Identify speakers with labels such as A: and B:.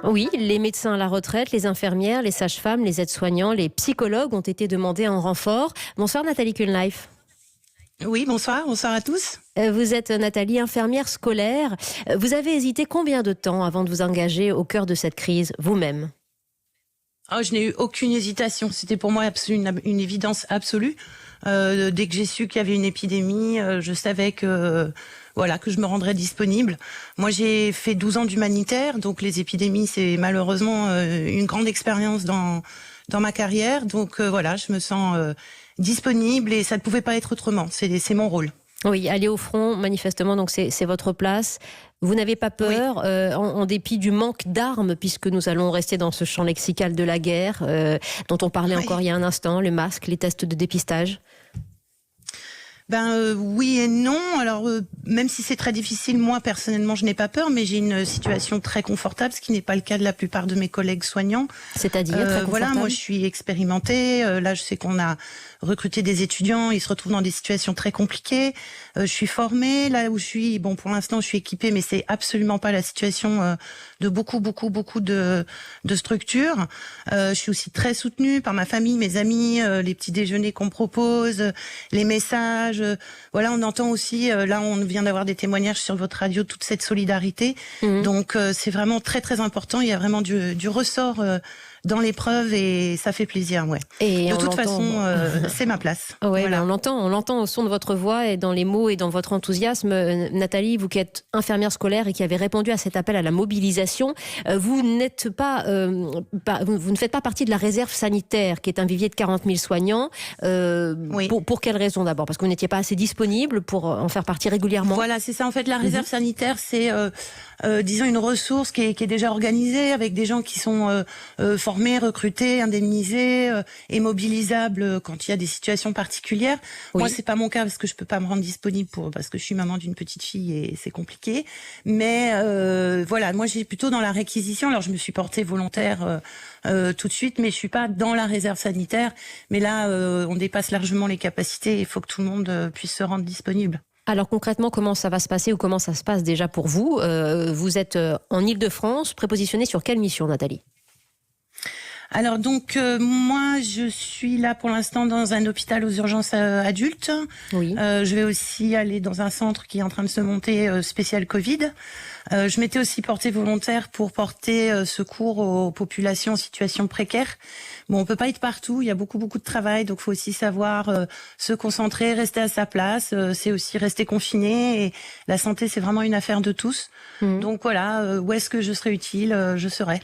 A: Oui, les médecins à la retraite, les infirmières, les sages-femmes, les aides-soignants, les psychologues ont été demandés en renfort. Bonsoir Nathalie Kuhnleif.
B: Oui, bonsoir à tous.
A: Vous êtes Nathalie, infirmière scolaire. Vous avez hésité combien de temps avant de vous engager au cœur de cette crise, vous-même?
B: Oh, je n'ai eu aucune hésitation. C'était pour moi une évidence absolue. Dès que j'ai su qu'il y avait une épidémie, je savais que je me rendrais disponible. Moi, j'ai fait 12 ans d'humanitaire, donc les épidémies, c'est malheureusement une grande expérience dans ma carrière. Donc je me sens disponible et ça ne pouvait pas être autrement. C'est mon rôle.
A: Oui, aller au front, manifestement, donc c'est votre place. Vous n'avez pas peur, oui. En dépit du manque d'armes, puisque nous allons rester dans ce champ lexical de la guerre, dont on parlait encore il y a un instant, le masque, les tests de dépistage?
B: Oui et non. Alors même si c'est très difficile, moi personnellement je n'ai pas peur, mais j'ai une situation très confortable, ce qui n'est pas le cas de la plupart de mes collègues soignants.
A: C'est-à-dire très confortable.
B: Voilà, moi je suis expérimentée. Là je sais qu'on a recruté des étudiants, ils se retrouvent dans des situations très compliquées. Je suis formée. Là où je suis, bon pour l'instant je suis équipée, mais c'est absolument pas la situation de beaucoup de structures. Je suis aussi très soutenue par ma famille, mes amis, les petits déjeuners qu'on me propose, les messages. Voilà, on entend aussi, là on vient d'avoir des témoignages sur votre radio, toute cette solidarité. Donc c'est vraiment très très important. Il y a vraiment du ressort dans l'épreuve et ça fait plaisir, ouais.
A: Et
B: de toute façon, c'est ma place.
A: Ouais,
B: voilà.
A: On l'entend au son de votre voix et dans les mots et dans votre enthousiasme. Nathalie, vous qui êtes infirmière scolaire et qui avez répondu à cet appel à la mobilisation, vous ne faites pas partie de la réserve sanitaire, qui est un vivier de 40 000 soignants.
B: Oui.
A: Pour quelle raison d'abord? Parce que vous n'étiez pas assez disponible pour en faire partie régulièrement.
B: Voilà, c'est ça. En fait, la réserve sanitaire, c'est disons une ressource qui est déjà organisée avec des gens qui sont formés, recrutés, indemnisés et mobilisables quand il y a des situations particulières. Oui. Moi, c'est pas mon cas parce que je peux pas me rendre disponible parce que je suis maman d'une petite fille et c'est compliqué. Mais moi, j'ai plutôt dans la réquisition. Alors, je me suis portée volontaire tout de suite, mais je suis pas dans la réserve sanitaire. Mais là, on dépasse largement les capacités. Il faut que tout le monde puisse se rendre disponible.
A: Alors concrètement, comment ça va se passer ou comment ça se passe déjà pour vous? Vous êtes en Île-de-France, prépositionnée sur quelle mission, Nathalie?
B: Alors donc moi je suis là pour l'instant dans un hôpital aux urgences adultes.
A: Oui.
B: Je vais aussi aller dans un centre qui est en train de se monter spécial Covid. Je m'étais aussi portée volontaire pour porter secours aux populations en situation précaire. Bon, on peut pas être partout, il y a beaucoup de travail, donc faut aussi savoir se concentrer, rester à sa place. C'est aussi rester confiné et la santé c'est vraiment une affaire de tous. Donc voilà, où est-ce que je serai utile, je serai.